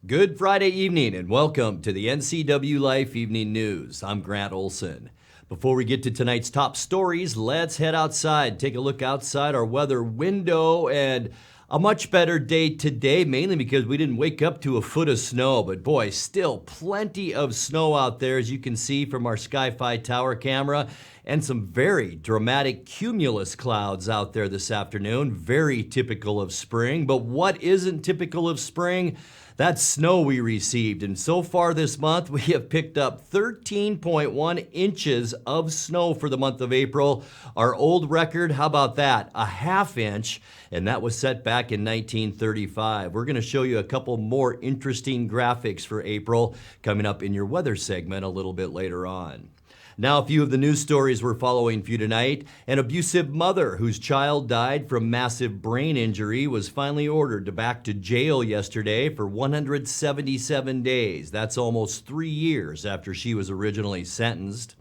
Good Friday evening and welcome to the NCWLIFE Evening News. I'm Grant Olson. Before we get to tonight's top stories, let's head outside, take a look outside our weather window, and a much better day today, mainly because we didn't wake up to a foot of snow, but boy, still plenty of snow out there, as you can see from our Sky-Fi tower camera, and some very dramatic cumulus clouds out there this afternoon, very typical of spring. But what isn't typical of spring? That snow we received, and so far this month we have picked up 13.1 inches of snow for the month of April. Our old record, how about that? A half inch, and that was set back in 1935. We're going to show you a couple more interesting graphics for April coming up in your weather segment a little bit later on. Now, a few of the news stories we're following for you tonight. An abusive mother whose child died from massive brain injury was finally ordered back to jail yesterday for 177 days. That's almost 3 years after she was originally sentenced.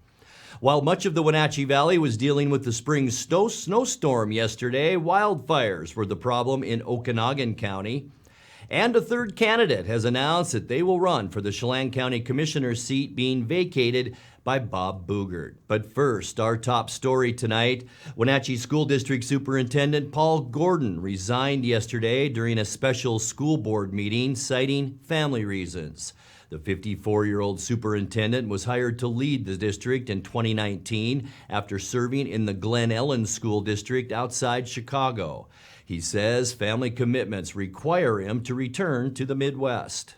While much of the Wenatchee Valley was dealing with the spring snowstorm yesterday, wildfires were the problem in Okanogan County. And a third candidate has announced that they will run for the Chelan County Commissioner's seat being vacated by Bob Bugert. But first, our top story tonight. Wenatchee School District Superintendent Paul Gordon resigned yesterday during a special school board meeting, citing family reasons. The 54-year-old superintendent was hired to lead the district in 2019 after serving in the Glen Ellen School District outside Chicago. He says family commitments require him to return to the Midwest.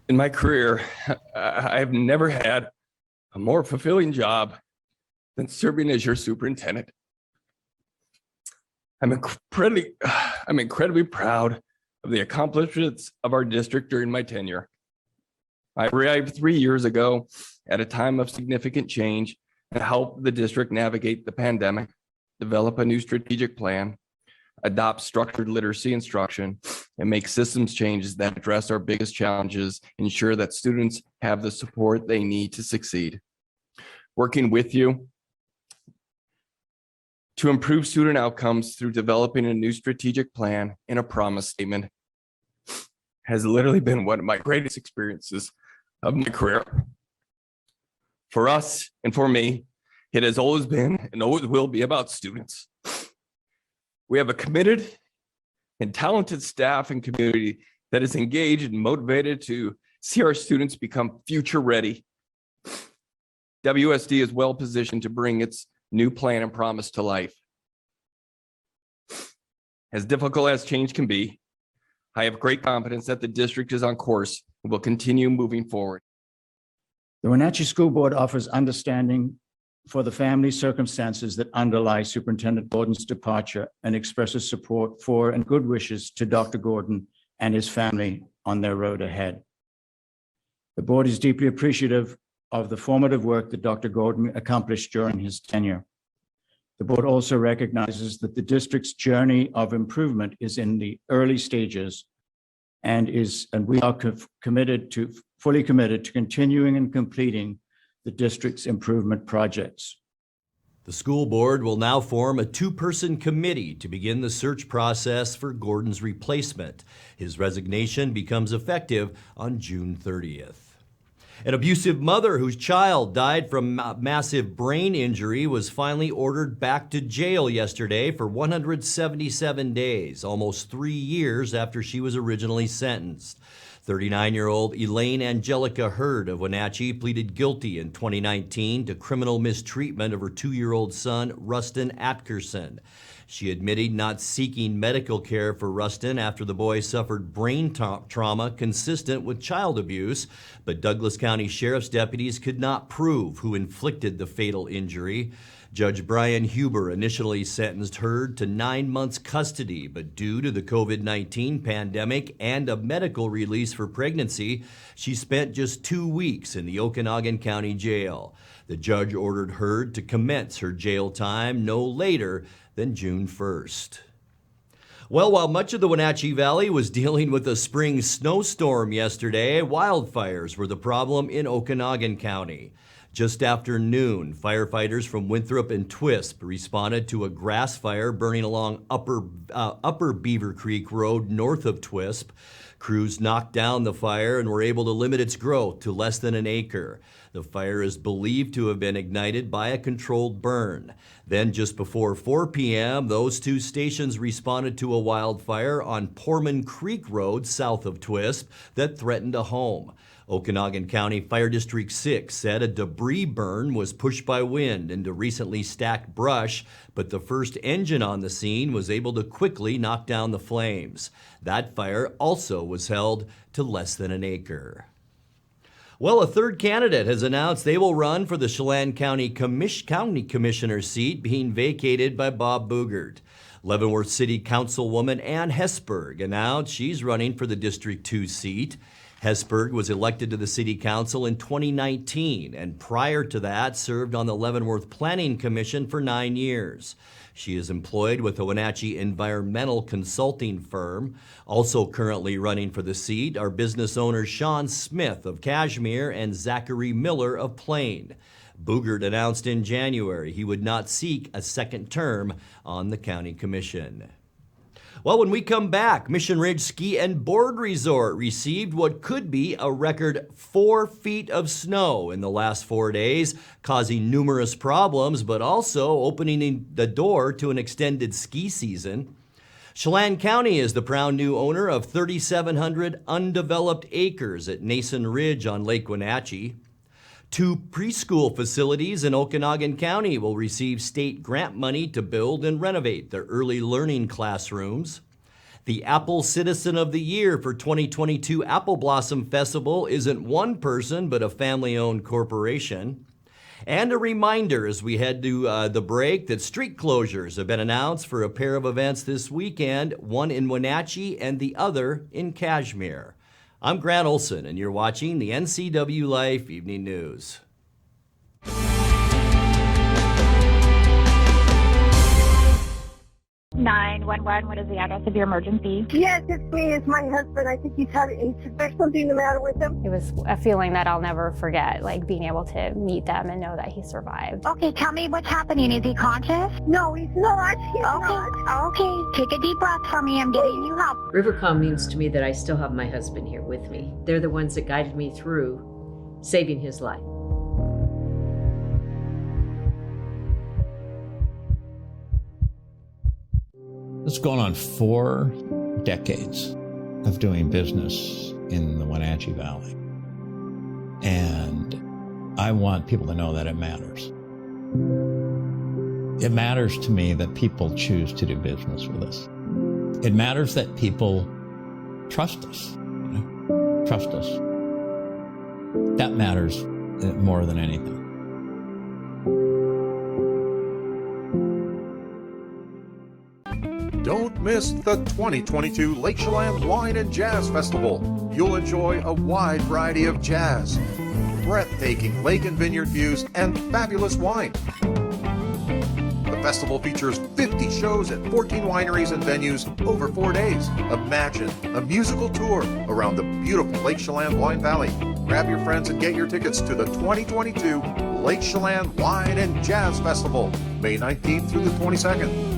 In my career, I've never had a more fulfilling job than serving as your superintendent. I'm incredibly proud of the accomplishments of our district during my tenure. I arrived 3 years ago at a time of significant change and helped the district navigate the pandemic, develop a new strategic plan, adopt structured literacy instruction, and make systems changes that address our biggest challenges, ensure that students have the support they need to succeed. Working with you to improve student outcomes through developing a new strategic plan and a promise statement has literally been one of my greatest experiences of my career. For us and for me, it has always been and always will be about students. We have a committed and talented staff and community that is engaged and motivated to see our students become future ready. WSD is well positioned to bring its new plan and promise to life. As difficult as change can be, I have great confidence that the district is on course and will continue moving forward. The Wenatchee School Board offers understanding for the family circumstances that underlie Superintendent Gordon's departure and expresses support for and good wishes to Dr. Gordon and his family on their road ahead. The board is deeply appreciative of the formative work that Dr. Gordon accomplished during his tenure. The board also recognizes that the district's journey of improvement is in the early stages and we are fully committed to continuing and completing the district's improvement projects. The school board will now form a two-person committee to begin the search process for Gordon's replacement. His resignation becomes effective on June 30th. An abusive mother whose child died from massive brain injury was finally ordered back to jail yesterday for 177 days, almost 3 years after she was originally sentenced. 39-year-old Elaine Angelica Hurd of Wenatchee pleaded guilty in 2019 to criminal mistreatment of her 2-year-old son, Rustin Atkerson. She admitted not seeking medical care for Rustin after the boy suffered brain trauma consistent with child abuse, but Douglas County Sheriff's deputies could not prove who inflicted the fatal injury. Judge Brian Huber initially sentenced Hurd to 9 months custody, but due to the COVID-19 pandemic and a medical release for pregnancy, she spent just 2 weeks in the Okanogan County Jail. The judge ordered Hurd to commence her jail time no later than June 1st. Well, while much of the Wenatchee Valley was dealing with a spring snowstorm yesterday, wildfires were the problem in Okanogan County. Just after noon, firefighters from Winthrop and Twisp responded to a grass fire burning along Upper Beaver Creek Road north of Twisp. Crews knocked down the fire and were able to limit its growth to less than an acre. The fire is believed to have been ignited by a controlled burn. Then just before 4 p.m., those two stations responded to a wildfire on Poorman Creek Road south of Twisp that threatened a home. Okanogan County Fire District 6 said a debris burn was pushed by wind into recently stacked brush, but the first engine on the scene was able to quickly knock down the flames. That fire also was held to less than an acre. Well, a third candidate has announced they will run for the Chelan County Commissioner seat being vacated by Bob Bugert. Leavenworth City Councilwoman Ann Hesburgh announced she's running for the District 2 seat. Hesburgh was elected to the City Council in 2019 and prior to that served on the Leavenworth Planning Commission for 9 years. She is employed with the Wenatchee environmental consulting firm. Also currently running for the seat are business owners Sean Smith of Cashmere and Zachary Miller of Plain. Bugert announced in January he would not seek a second term on the county commission. Well, when we come back, Mission Ridge Ski and Board Resort received what could be a record 4 feet of snow in the last 4 days, causing numerous problems, but also opening the door to an extended ski season. Chelan County is the proud new owner of 3,700 undeveloped acres at Nason Ridge on Lake Wenatchee. 2 preschool facilities in Okanogan County will receive state grant money to build and renovate their early learning classrooms. The Apple Citizen of the Year for 2022 Apple Blossom Festival isn't one person, but a family-owned corporation. And a reminder as we head to the break that street closures have been announced for a pair of events this weekend, one in Wenatchee and the other in Cashmere. I'm Grant Olson, and you're watching the NCWLIFE Evening News. 911, what is the address of your emergency? Yes, it's me. It's my husband. I think there's something the matter with him. It was a feeling that I'll never forget, like being able to meet them and know that he survived. Okay, tell me what's happening. Is he conscious? No, he's not. He's not. Okay, take a deep breath for me. I'm getting you help. Rivercom means to me that I still have my husband here with me. They're the ones that guided me through saving his life. It's going on 4 decades of doing business in the Wenatchee Valley. And I want people to know that it matters. It matters to me that people choose to do business with us. It matters that people trust us, trust us. That matters more than anything. Don't miss the 2022 Lake Chelan Wine and Jazz Festival. You'll enjoy a wide variety of jazz, breathtaking lake and vineyard views, and fabulous wine. The festival features 50 shows at 14 wineries and venues over 4 days. Imagine a musical tour around the beautiful Lake Chelan Wine Valley. Grab your friends and get your tickets to the 2022 Lake Chelan Wine and Jazz Festival, May 19th through the 22nd.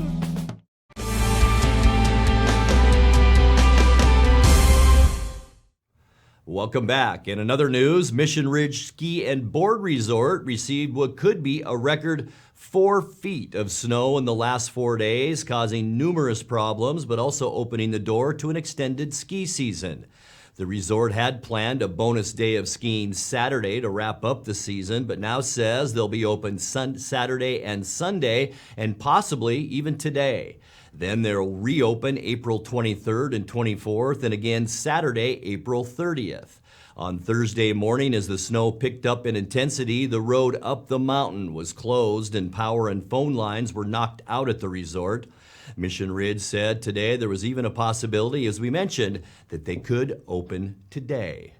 Welcome back. In another news, Mission Ridge Ski and Board Resort received what could be a record 4 feet of snow in the last 4 days, causing numerous problems, but also opening the door to an extended ski season. The resort had planned a bonus day of skiing Saturday to wrap up the season, but now says they'll be open Saturday and Sunday, and possibly even today. Then they'll reopen April 23rd and 24th, and again Saturday, April 30th. On Thursday morning, as the snow picked up in intensity, the road up the mountain was closed and power and phone lines were knocked out at the resort. Mission Ridge said today there was even a possibility, as we mentioned, that they could open today.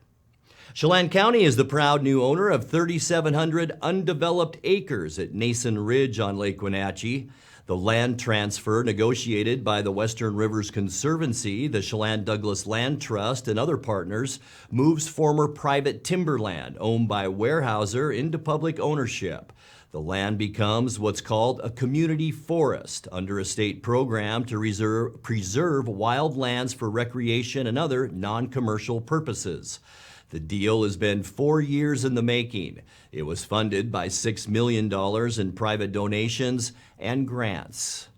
Chelan County is the proud new owner of 3,700 undeveloped acres at Nason Ridge on Lake Wenatchee. The land transfer negotiated by the Western Rivers Conservancy, the Chelan Douglas Land Trust, and other partners moves former private timberland owned by Weyerhaeuser into public ownership. The land becomes what's called a community forest under a state program to preserve wild lands for recreation and other non-commercial purposes. The deal has been 4 years in the making. It was funded by $6 million in private donations and grants.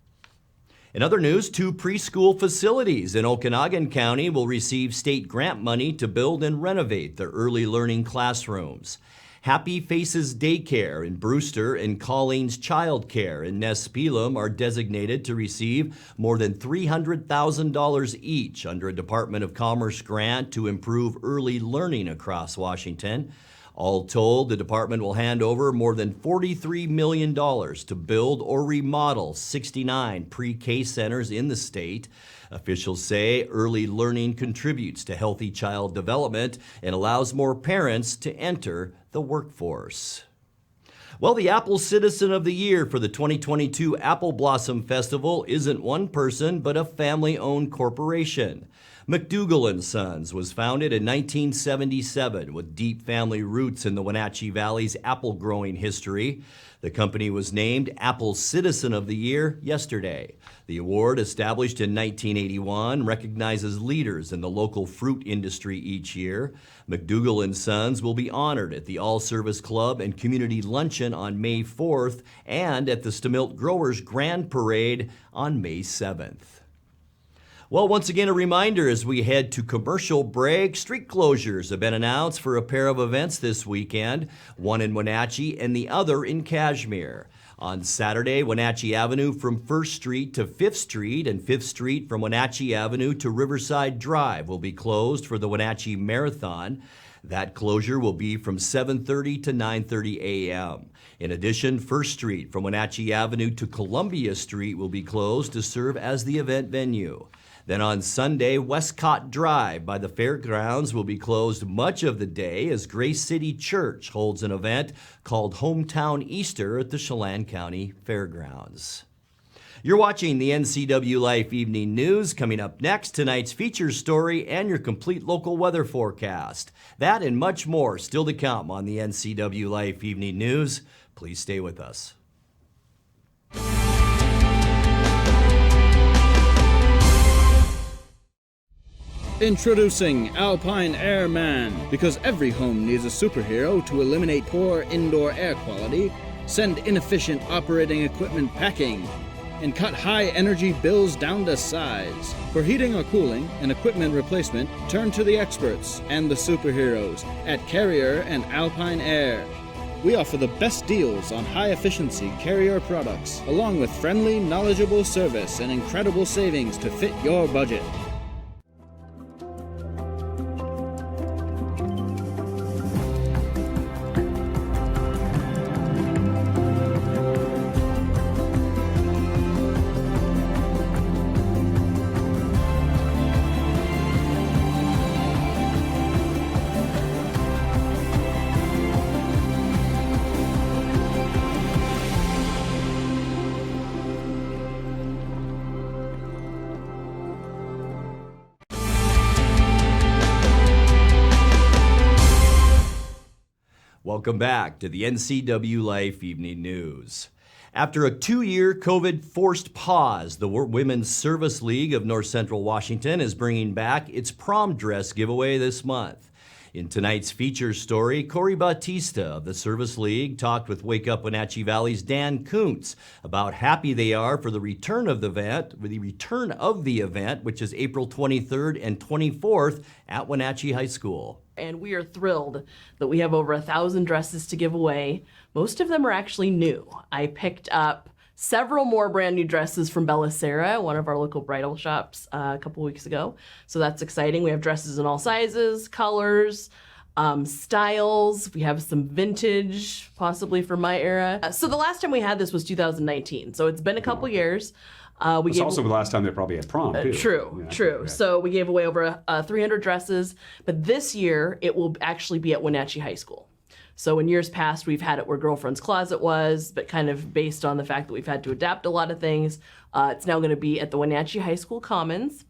In other news, 2 preschool facilities in Okanogan County will receive state grant money to build and renovate their early learning classrooms. Happy Faces Daycare in Brewster and Colleen's Child Care in Nespelem are designated to receive more than $300,000 each under a Department of Commerce grant to improve early learning across Washington. All told, the department will hand over more than $43 million to build or remodel 69 pre-K centers in the state. Officials say early learning contributes to healthy child development and allows more parents to enter the workforce. Well, the Apple Citizen of the Year for the 2022 Apple Blossom Festival isn't one person, but a family-owned corporation. McDougall & Sons was founded in 1977 with deep family roots in the Wenatchee Valley's apple growing history. The company was named Apple Citizen of the Year yesterday. The award, established in 1981, recognizes leaders in the local fruit industry each year. McDougall & Sons will be honored at the All-Service Club and Community Luncheon on May 4th and at the Stamilt Growers Grand Parade on May 7th. Well, once again, a reminder as we head to commercial break, street closures have been announced for a pair of events this weekend, one in Wenatchee and the other in Cashmere. On Saturday, Wenatchee Avenue from 1st Street to 5th Street and 5th Street from Wenatchee Avenue to Riverside Drive will be closed for the Wenatchee Marathon. That closure will be from 7:30 to 9:30 a.m. In addition, 1st Street from Wenatchee Avenue to Columbia Street will be closed to serve as the event venue. Then on Sunday, Westcott Drive by the fairgrounds will be closed much of the day as Grace City Church holds an event called Hometown Easter at the Chelan County Fairgrounds. You're watching the NCWLIFE Evening News. Coming up next, tonight's feature story and your complete local weather forecast. That and much more still to come on the NCWLIFE Evening News. Please stay with us. Introducing Alpine Airman. Because every home needs a superhero to eliminate poor indoor air quality, send inefficient operating equipment packing, and cut high energy bills down to size. For heating or cooling and equipment replacement, turn to the experts and the superheroes at Carrier and Alpine Air. We offer the best deals on high-efficiency Carrier products, along with friendly, knowledgeable service and incredible savings to fit your budget. Welcome back to the NCWLIFE Evening News. After a 2-year COVID-forced pause, the Women's Service League of North Central Washington is bringing back its prom dress giveaway this month. In tonight's feature story, Corey Bautista of the Service League talked with Wake Up Wenatchee Valley's Dan Kuntz about happy they are for the return of the event, which is April 23rd and 24th at Wenatchee High School. And we are thrilled that we have over 1,000 dresses to give away. Most of them are actually new. I picked up several more brand new dresses from Bella Sara, one of our local bridal shops, a couple weeks ago. So that's exciting. We have dresses in all sizes, colors, styles. We have some vintage, possibly from my era. So the last time we had this was 2019. So it's been a couple years. It's also the last time they probably had prom, too. True. Yeah. So we gave away over 300 dresses, but this year it will actually be at Wenatchee High School. So in years past, we've had it where girlfriend's closet was, but kind of based on the fact that we've had to adapt a lot of things, it's now going to be at the Wenatchee High School Commons.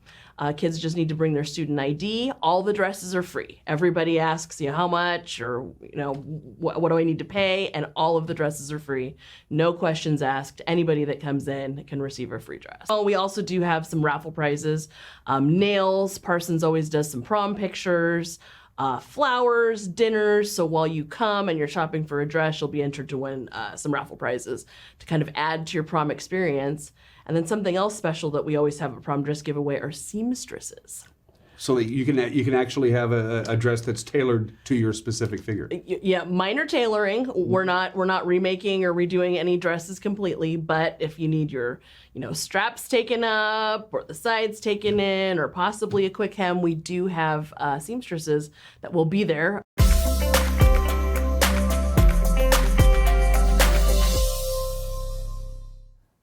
Kids just need to bring their student ID. All the dresses are free. Everybody asks, how much, or what do I need to pay? And all of the dresses are free. No questions asked. Anybody that comes in can receive a free dress. We also do have some raffle prizes. Nails. Parsons always does some prom pictures. Flowers, dinners. So while you come and you're shopping for a dress, you'll be entered to win some raffle prizes to kind of add to your prom experience. And then something else special that we always have at prom dress giveaway are seamstresses. So that you can actually have a dress that's tailored to your specific figure. Yeah, minor tailoring. We're not remaking or redoing any dresses completely, but if you need your straps taken up or the sides taken in or possibly a quick hem, we do have seamstresses that will be there.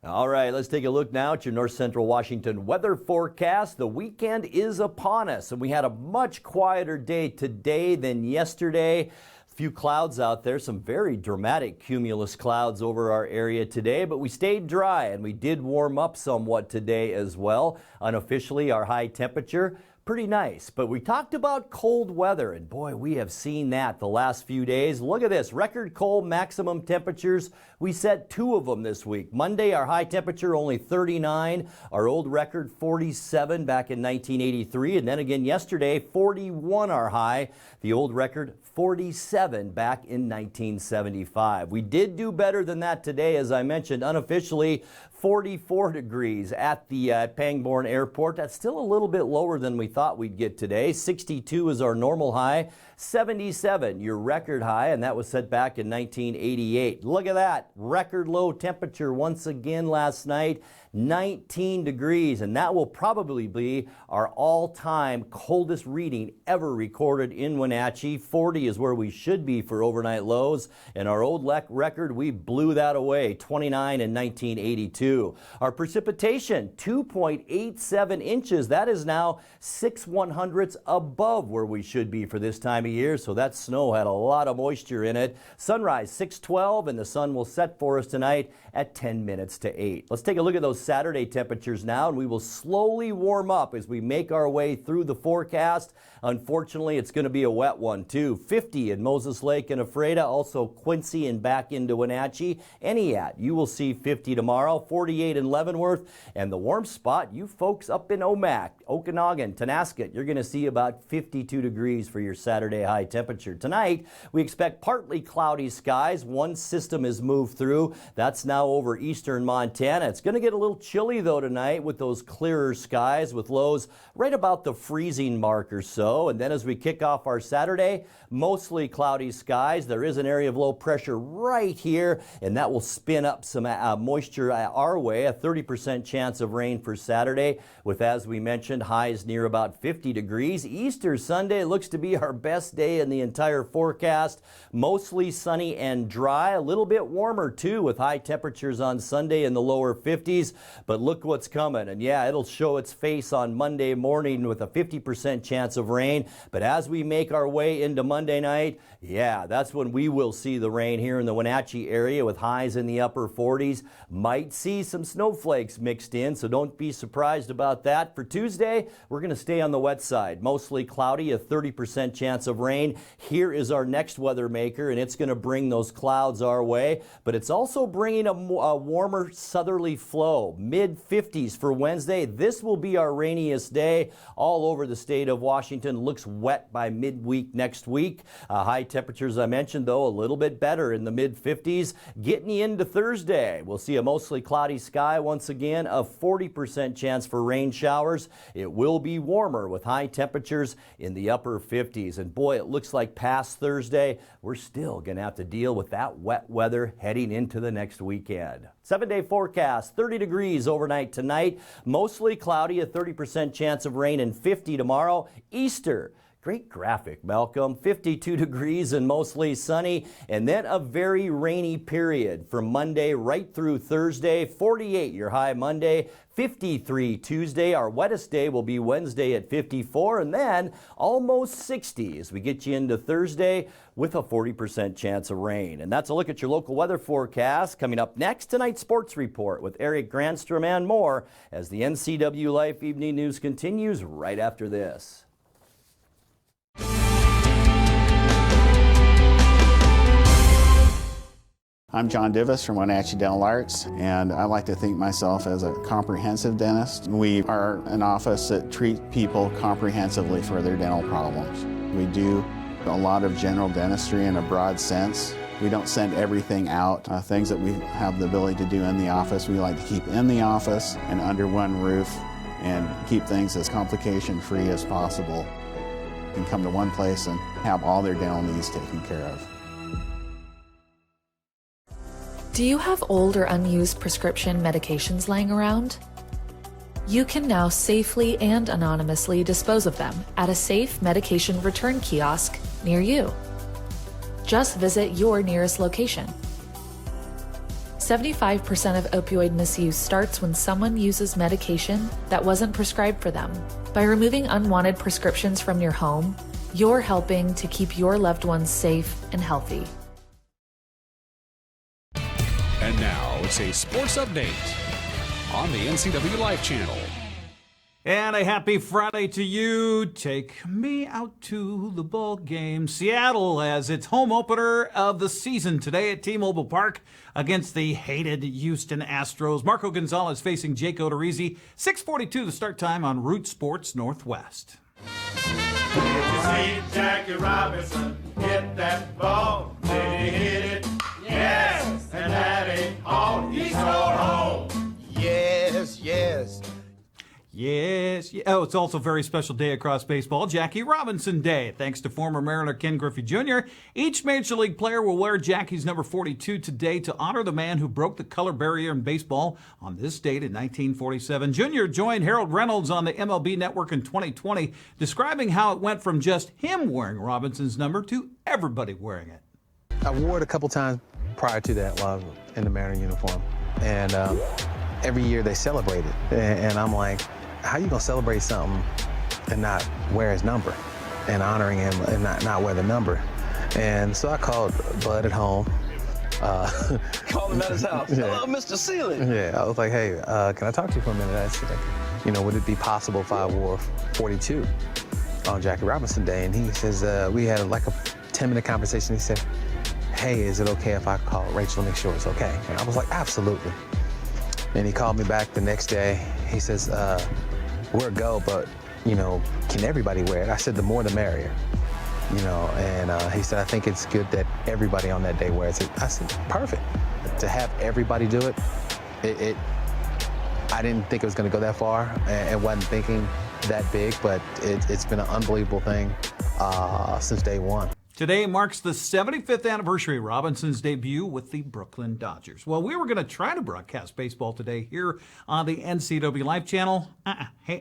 All right, let's take a look now at your North Central Washington weather forecast. The weekend is upon us, and we had a much quieter day today than yesterday. A few clouds out there, some very dramatic cumulus clouds over our area today, but we stayed dry and we did warm up somewhat today as well. Unofficially, our high temperature, pretty nice, but we talked about cold weather, and boy, we have seen that the last few days. Look at this, record cold maximum temperatures. We set 2 of them this week. Monday, our high temperature only 39, our old record 47 back in 1983, and then again yesterday, 41 our high, the old record 47 back in 1975. We did do better than that today, as I mentioned, unofficially 44 degrees at the Pangbourne Airport. That's still a little bit lower than we thought we'd get today. 62 is our normal high, 77 your record high, and that was set back in 1988. Look at that, record low temperature once again last night, 19 degrees, and that will probably be our all-time coldest reading ever recorded in Wenatchee. 40 is where we should be for overnight lows, and our old record, we blew that away, 29 in 1982. Our precipitation, 2.87 inches. That is now 6/100ths above where we should be for this time of year, so that snow had a lot of moisture in it. Sunrise, 6:12, and the sun will set for us tonight at 10 minutes to 8. Let's take a look at those Saturday temperatures now, and we will slowly warm up as we make our way through the forecast. Unfortunately, it's going to be a wet one too. 50 in Moses Lake and Ephrata, also Quincy and back into Wenatchee. Eniat, you will see 50 tomorrow, 48 in Leavenworth, and the warm spot, you folks up in Omak, Okanogan, Tonasket, you're going to see about 52 degrees for your Saturday high temperature. Tonight, we expect partly cloudy skies. One system has moved through. That's now over eastern Montana. It's going to get a little chilly though tonight with those clearer skies with lows right about the freezing mark or so. And then as we kick off our Saturday, mostly cloudy skies. There is an area of low pressure right here, and that will spin up some moisture our way. A 30% chance of rain for Saturday with, as we mentioned, highs near about 50 degrees. Easter Sunday looks to be our best day in the entire forecast. Mostly sunny and dry. A little bit warmer too with high temperatures on Sunday in the lower 50s. But look what's coming. And yeah, it'll show its face on Monday morning with a 50% chance of rain. But as we make our way into Monday night, yeah, that's when we will see the rain here in the Wenatchee area with highs in the upper 40s. Might see some snowflakes mixed in, so don't be surprised about that. For Tuesday, we're going to stay on the wet side. Mostly cloudy, a 30% chance of rain. Here is our next weather maker, and it's going to bring those clouds our way, but it's also bringing a warmer southerly flow. Mid-50s for Wednesday. This will be our rainiest day all over the state of Washington. Looks wet by midweek next week. High temperatures, I mentioned, though, a little bit better in the mid-50s. Getting into Thursday, we'll see a mostly cloudy sky once again, a 40% chance for rain showers. It will be warmer with high temperatures in the upper 50s. And boy, it looks like past Thursday, we're still going to have to deal with that wet weather heading into the next weekend. 7-day forecast, 30 degrees overnight tonight, mostly cloudy, a 30% chance of rain, and 50 tomorrow. Easter, Great graphic, Malcolm. 52 degrees and mostly sunny, and then a very rainy period from Monday right through Thursday. 48 your high Monday, 53 Tuesday. Our wettest day will be Wednesday at 54, and then almost 60 as we get you into Thursday with a 40% chance of rain. And that's a look at your local weather forecast. Coming up next, tonight's sports report with Eric Granstrom and more as the NCW Life Evening News continues right after this. I'm John Divis from Wenatchee Dental Arts, and I like to think myself as a comprehensive dentist. We are an office that treats people comprehensively for their dental problems. We do a lot of general dentistry in a broad sense. We don't send everything out. Things that we have the ability to do in the office, we like to keep in the office and under one roof and keep things as complication-free as possible. You can come to one place and have all their dental needs taken care of. Do you have old or unused prescription medications laying around? You can now safely and anonymously dispose of them at a safe medication return kiosk near you. Just visit your nearest location. 75% of opioid misuse starts when someone uses medication that wasn't prescribed for them. By removing unwanted prescriptions from your home, you're helping to keep your loved ones safe and healthy. And now it's a sports update on the NCW Life channel. And a happy Friday to you. Take me out to the ball game. Seattle has its home opener of the season today at T-Mobile Park against the hated Houston Astros. Marco Gonzalez facing Jake Odorizzi. 6:42 the start time on Root Sports Northwest. Did you see Jackie Robinson hit that ball? Did he hit it? Yes! And that ain't all. He's going home. Yes, yes. Yes. Oh, it's also a very special day across baseball, Jackie Robinson Day. Thanks to former Mariner Ken Griffey Jr., each Major League player will wear Jackie's number 42 today to honor the man who broke the color barrier in baseball on this date in 1947. Jr. joined Harold Reynolds on the MLB Network in 2020, describing how it went from just him wearing Robinson's number to everybody wearing it. I wore it a couple times prior to that while I was in the Mariner uniform. And every year they celebrate it. And I'm like, how you gonna celebrate something and not wear his number and honoring him and not wear the number? And so I called Bud at home. Called him at his house. Yeah. Hello, Mr. Sealy. Yeah, I was like, hey, can I talk to you for a minute? I said, would it be possible if I wore 42 on Jackie Robinson Day? And he says, we had like a 10-minute conversation. He said, hey, is it okay if I call Rachel and make sure it's okay? And I was like, absolutely. And he called me back the next day. He says, we're a go, but, can everybody wear it? I said, the more the merrier, and he said, I think it's good that everybody on that day wears it. I said, perfect. To have everybody do it, I didn't think it was gonna go that far and wasn't thinking that big, but it's been an unbelievable thing since day one. Today marks the 75th anniversary of Robinson's debut with the Brooklyn Dodgers. Well, we were going to try to broadcast baseball today here on the NCW Life channel.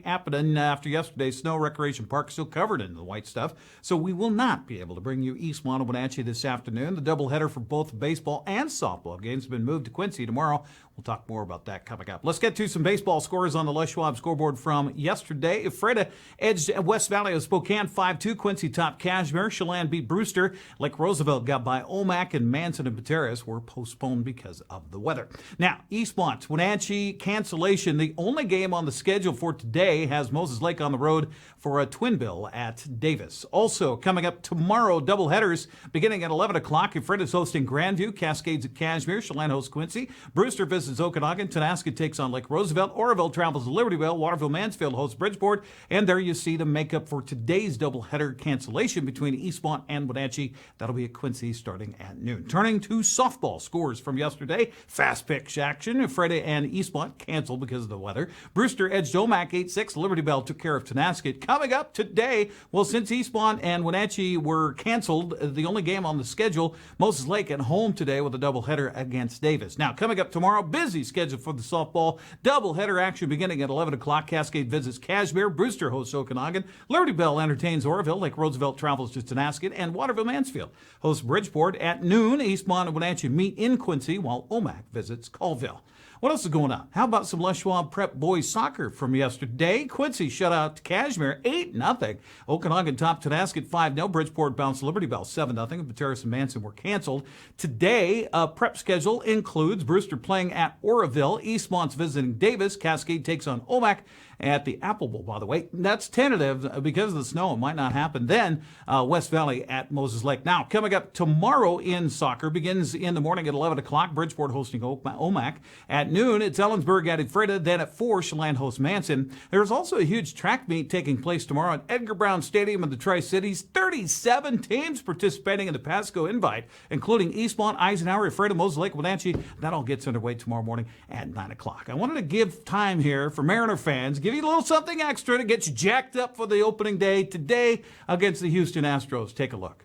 Happening after yesterday's snow recreation park still covered in the white stuff, so we will not be able to bring you East Wenatchee this afternoon. The doubleheader for both baseball and softball games have been moved to Quincy tomorrow. We'll talk more about that coming up. Let's get to some baseball scores on the Les Schwab scoreboard from yesterday. Freda edged West Valley of Spokane 5-2. Quincy topped Cashmere. Chelan beat Brewster. Lake Roosevelt got by Omak, and Manson and Pateras were postponed because of the weather. Now, Eastmont, Wenatchee cancellation. The only game on the schedule for today has Moses Lake on the road for a twin bill at Davis. Also, coming up tomorrow, doubleheaders beginning at 11 o'clock. Freda is hosting Grandview. Cascades at Cashmere. Chelan hosts Quincy. Brewster visits Okanogan. Tonasket takes on Lake Roosevelt. Oroville travels to Libertyville. Waterville Mansfield hosts Bridgeport. And there you see the makeup for today's doubleheader cancellation between Eastmont and Wenatchee. That'll be at Quincy starting at noon. Turning to softball scores from yesterday. Fast pitch action. Freda and Eastmont canceled because of the weather. Brewster edged Omak 8-6. Libertyville took care of Tonasket. Coming up today, well, since Eastmont and Wenatchee were canceled, the only game on the schedule, Moses Lake at home today with a doubleheader against Davis. Now, coming up tomorrow, busy schedule for the softball. Doubleheader action beginning at 11 o'clock. Cascade visits Cashmere. Brewster hosts Okanogan. Liberty Bell entertains Oroville. Lake Roosevelt travels to Tonasket. And Waterville Mansfield hosts Bridgeport. At noon, Eastmont and Wenatchee meet in Quincy, while Omak visits Colville. What else is going on? How about some Les Schwab Prep boys soccer from yesterday? Quincy shut out Cashmere 8-0. Okanogan topped Tonasket 5-0. Bridgeport bounced Liberty Bell 7-0. Bateras and Manson were canceled. Today, prep schedule includes Brewster playing at Oroville. Eastmont's visiting Davis. Cascade takes on Omak at the Apple Bowl, by the way. That's tentative because of the snow. It might not happen. Then West Valley at Moses Lake. Now, coming up tomorrow in soccer, begins in the morning at 11 o'clock. Bridgeport hosting Omak. At noon, it's Ellensburg at Ephrata. Then at 4, Chelan hosts Manson. There's also a huge track meet taking place tomorrow at Edgar Brown Stadium in the Tri-Cities. 37 teams participating in the Pasco Invite, including Eastmont, Eisenhower, Ephrata, Moses Lake, Wenatchee. That all gets underway tomorrow morning at 9 o'clock. I wanted to give time here for Mariner fans, give you a little something extra to get you jacked up for the opening day today against the Houston Astros. Take a look.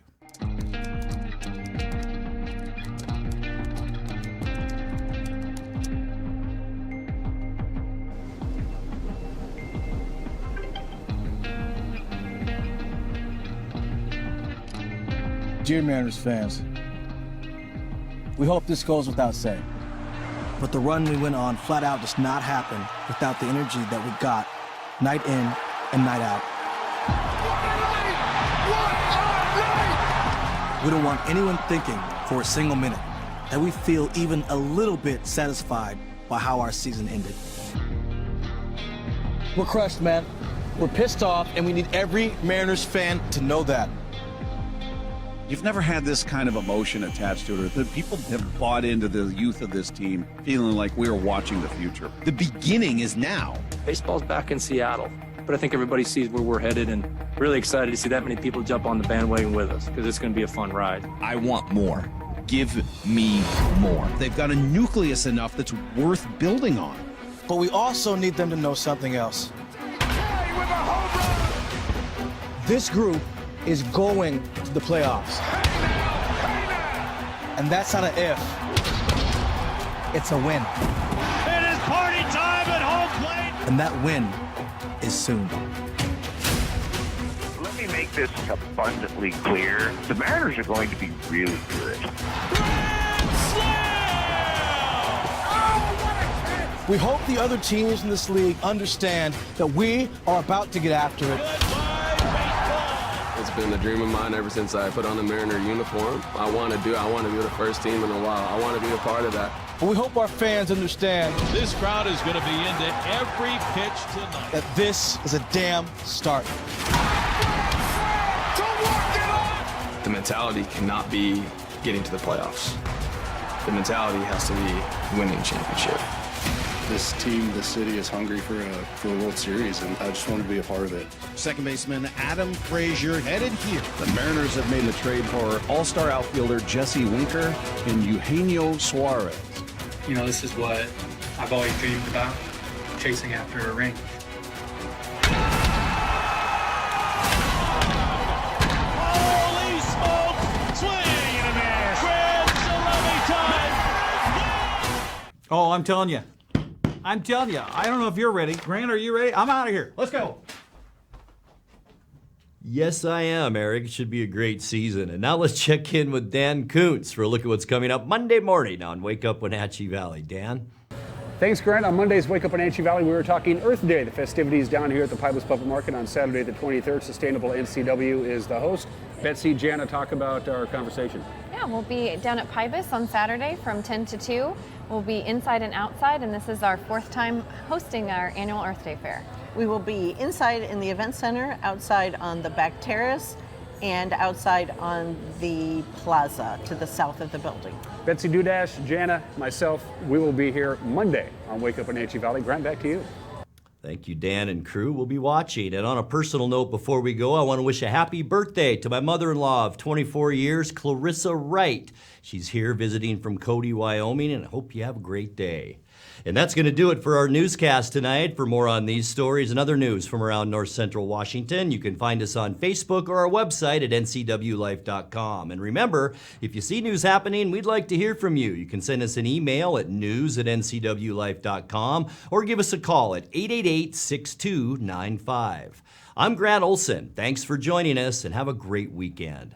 Dear Mariners fans, we hope this goes without saying, but the run we went on flat out does not happen without the energy that we got night in and night out. We don't want anyone thinking for a single minute that we feel even a little bit satisfied by how our season ended. We're crushed, man. We're pissed off, and we need every Mariners fan to know that. You've never had this kind of emotion attached to it. The people have bought into the youth of this team, feeling like we're watching the future. The beginning is now. Baseball's back in Seattle, but I think everybody sees where we're headed and really excited to see that many people jump on the bandwagon with us because it's going to be a fun ride. I want more. Give me more. They've got a nucleus enough that's worth building on. But we also need them to know something else. This group is going to the playoffs. And that's not an if, it's a win. It is party time at home plate. And that win is soon. Let me make this abundantly clear. The Mariners are going to be really good. We hope the other teams in this league understand that we are about to get after it. It's been a dream of mine ever since I put on the Mariner uniform. I want to be the first team in a while. I want to be a part of that. But we hope our fans understand This crowd is going to be into every pitch tonight. that this is a damn start. The mentality cannot be getting to the playoffs. The mentality has to be winning championship. This team, this city is hungry for a World Series, and I just want to be a part of it. Second baseman Adam Frazier headed here. The Mariners have made the trade for all-star outfielder Jesse Winker and Eugenio Suarez. You know, this is what I've always dreamed about, chasing after a ring. Holy smoke! Swing and a miss. Grand Salami time. Oh, I'm telling you. I don't know if you're ready. Grant, are you ready? I'm out of here. Let's go. Yes, I am, Eric. It should be a great season. And now let's check in with Dan Kuntz for a look at what's coming up Monday morning on Wake Up Wenatchee Valley. Dan? Thanks, Grant. On Monday's Wake Up Wenatchee Valley, we were talking Earth Day, the festivities down here at the Pybus Public Market on Saturday the 23rd. Sustainable NCW is the host. Betsy, Jana, talk about our conversation. Yeah, we'll be down at Pybus on Saturday from 10 to 2. We'll be inside and outside, and this is our 4th time hosting our annual Earth Day Fair. We will be inside in the event center, outside on the back terrace, and outside on the plaza to the south of the building. Betsy Dudash, Jana, myself, we will be here Monday on Wake Up Wenatchee Valley. Grant, back to you. Thank you, Dan and crew. We'll be watching. And on a personal note before we go, I want to wish a happy birthday to my mother-in-law of 24 years, Clarissa Wright. She's here visiting from Cody, Wyoming, and I hope you have a great day. And that's going to do it for our newscast tonight. For more on these stories and other news from around North Central Washington, you can find us on Facebook or our website at ncwlife.com. And remember, if you see news happening, we'd like to hear from you. You can send us an email at news@ncwlife.com or give us a call at 888-6295. I'm Grant Olson. Thanks for joining us and have a great weekend.